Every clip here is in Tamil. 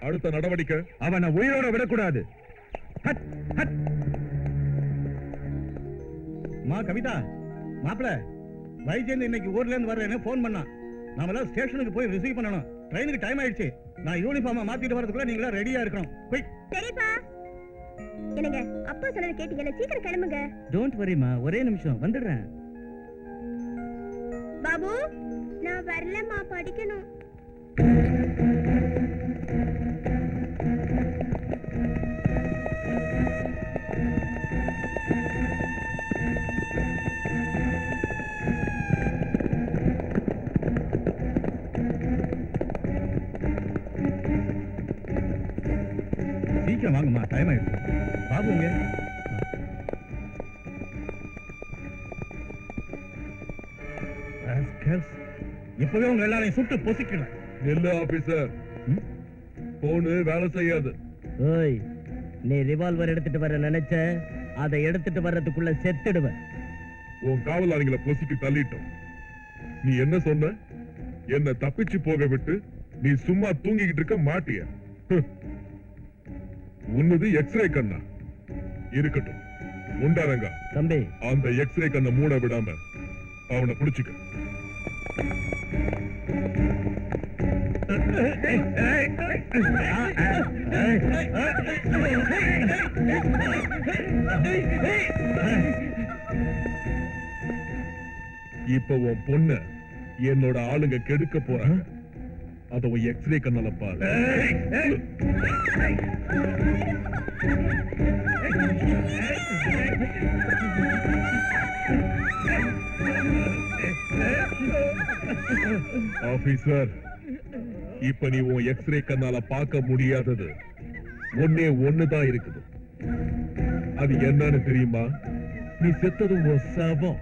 அடுத்த நடவடிக்கை அவனை உயிரோட விடக்கூடாது. கவிதா மாப்பிள வைஜெயந்த் இன்னைக்கு ஊர்ல இருந்து வர்றேன்னு போன் பண்ணா. நாம ஸ்டேஷனுக்கு போய் ரிசீவ் பண்ணணும். ட்ரெயினுக்கு டைம் ஆயிடுச்சு. நான் யூனிஃபார்ம் மாத்திட்டு வரதுக்குள்ள நீங்களா ரெடியா இருக்கணும். சரிப்பா. என்னங்க அப்பா சொன்னதை கேட்டீங்கல, சீக்கிரம் கிளம்புங்க. டோன்ட் வரிமா, ஒரே நிமிஷம் வந்துடுறேன். பாபு நான் வரலம்மா, படிக்கணும். சீக்கிரம் வாங்கம்மா, டைம் ஆயிடுச்சு. பாபுங்க இப்பவே உங்க எல்லாரையும் சுட்டு பொசிக்கிறேன். நெல்லு ஆபீசர், போனு வேலை செய்யாது. ஓய், நீ ரிவால்வர் எடுத்துட்டு வர நினைச்ச, அதை எடுத்துட்டு வர்றதுக்குள்ள செத்துடுவ. உன் காவலாளிகளை பொசிக்கு தள்ளிட்டோம். நீ என்ன சொன்ன? என்ன தப்பிச்சு போக விட்டு நீ சும்மா தூங்கிக்கிட்டு இருக்க மாட்டிய? உன்னது எக்ஸ்ரே கண்ணா இருக்கட்டும். உண்டாரங்க தம்பி, அந்த எக்ஸ்ரே கண்ணை மூட விடாம அவனை பிடிச்சுக்க. இப்ப உன் பொண்ண என்னோட ஆளுங்க கெடுக்க போறாங்க. அத உன் எக்ஸ்ரே கண்ணால பாரு. ஆபீசர், இப்ப நீ உன் எக்ஸ்ரே கண்ணால பார்க்க முடியாதது ஒன்னே ஒண்ணுதான் இருக்குது. அது என்னன்னு தெரியுமா? நீ செத்தது உன் சவம்.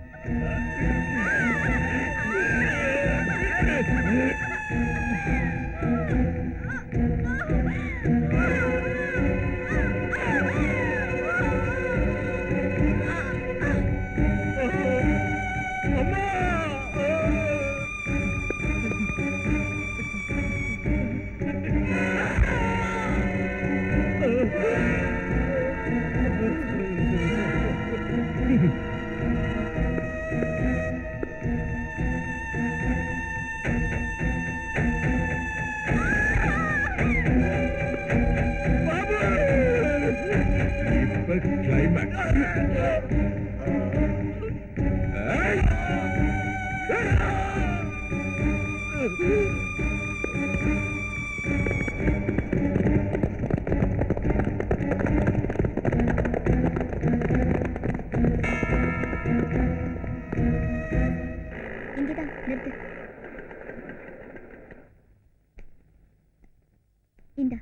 இங்கதான் நிறுத்து. இந்தா.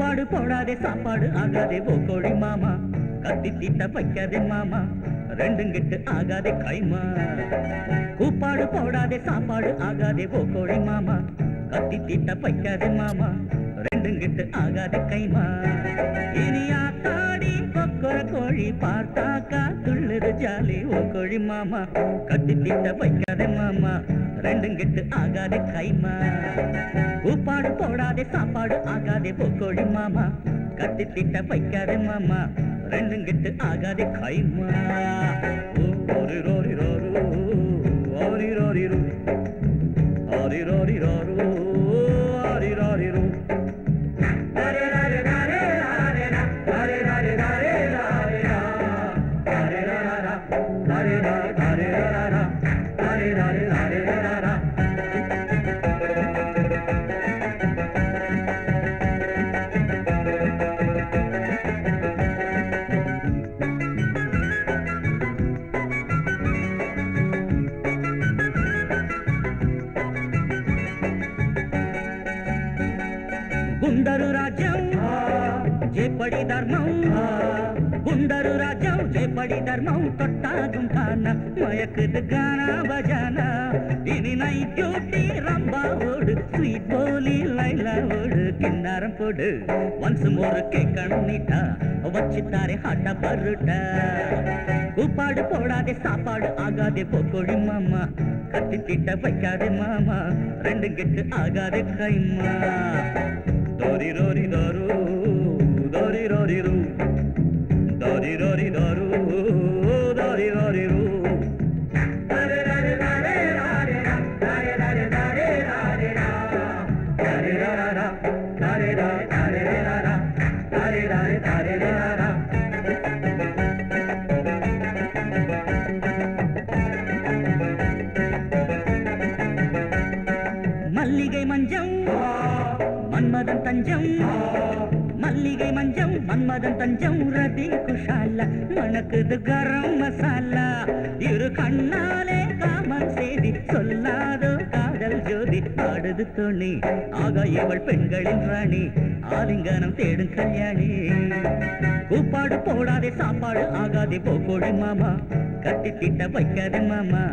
கூப்பாடு போடாதே சாப்பாடு ஆகாதே ஓ கோழி மாமா கத்தி தீட்ட வைக்காதே மாமா ரெண்டும் கெட்டு ஆகாதே கைமா கூப்பாடு போடாதே சாப்பாடு ஆகாதே ஓ கோழி மாமா கத்தி தீட்ட வைக்காதே மாமா ரெண்டும் கெட்டு ஆகாதே கைமா இனி ஆத்தாடி கொக்கர கோழி பார்த்தாக்கா துள்ளுது ஜாலி ஓ கோழி மாமா கத்தி தீட்ட வைக்காதே மாமா ரெண்டும் கெட்டு ஆகாதே கைமா கூப்பாடு போடாதே சாப்பாடு ஆகாதே ஓ கோழி மாமா கத்தி தீட்ட வைக்காதே மாமா ரெண்டும் கெட்டு ஆகாதே கைமா ஓரி ரோரி ரோரு ஓரி ரோரி ரூ ஓரி ரோரி ரோரு ஓரி ரோரி ரூ గుండరు రాజ్యం చేపడి ధర్మం గుండరు రాజ్యం చేపడి ధర్మం తొట్టా గుంటాన మయకుదు గానా బజానా ఇని నై డ్యూటీ రంబా ఓడు స్వీట్ బోలీ లైలా ఓడు కిన్నారం పోడు వన్స్ మోర్ కేకణం నీట వచ్చితారే హట పరుట கூப்பாடு போடாதே சாப்பாடு ஆகாதே போக்கோடி மாமா கத்தி திட்ட வைக்காதே மாமா ரெண்டும் கெட்டு ஆகாதே கைமா தோரி ரோரி தோரு தோரி ரோரி ரூ தோரி ரோரி தோரு தோரி ரோரி ரூ மல்லிகை மஞ்சம் மன்மதன் தஞ்சம் மல்லிகை மஞ்சம் மன்மதன் தஞ்சம் ரதி குஷாலா மணக்குது கரம் மசாலா இரு கண்ணாலே காமன் செய்தி சொல்லாதோ காதல் ஜோதி ஆடுது துணி ஆக இவள் பெண்களின் ராணி ஆலிங்கனம் தேடும் கல்யாணி கூப்பாடு போடாதே சாப்பாடு ஆகாதே போக்கோடி மாமா கத்தி தீட்ட வைக்காதே மாமா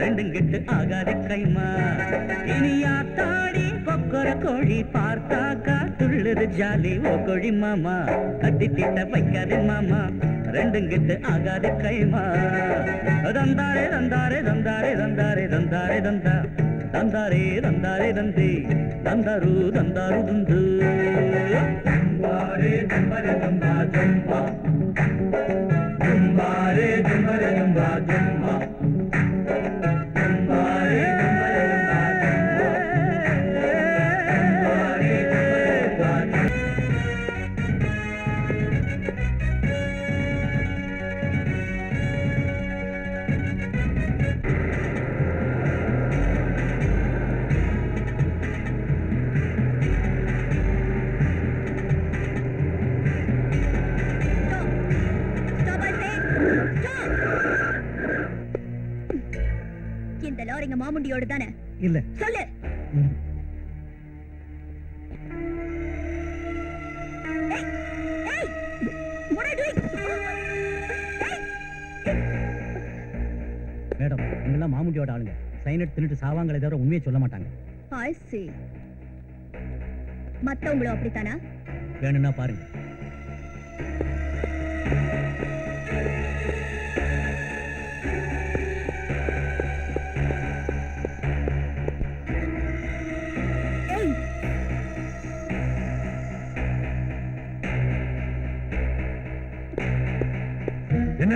ரெண்டும் கெட்டு ஆகாதே கைமா இனி ஆத்தாடி கொக்கர கோழி பார்த்தாக்கா துள்ளுது ஜாலி ஓ கோழி மாமா கத்தி தீட்ட வைக்காதே மாமா ரெண்டும் கெட்டு ஆகாதே கைமா தந்தாரே தந்தாரே தந்தாரே தந்தாரே தந்தாரே தந்தா தந்தாரே தந்தாரே தந்தி தந்தாரு தந்தாரு துந்து தும்பாரே தும்பரே தும்பா தும்பா தும்பாரே தும்பரே தும்பா தும்பா இந்த லாரிங்க மாமுண்டியோட தானே இல்ல சொல்லு ஏய், ஏய், what are you doing? ஏய். மேடம் இவங்கெல்லாம் மாமுண்டியோட ஆளுங்க சைனட் தின்னுட்டு சாவாங்களே தவிர உண்மையை சொல்ல மாட்டாங்க I see. மத்தவங்களும் அப்படித்தானா? வேணும்னா பாருங்க ஏய், என்ன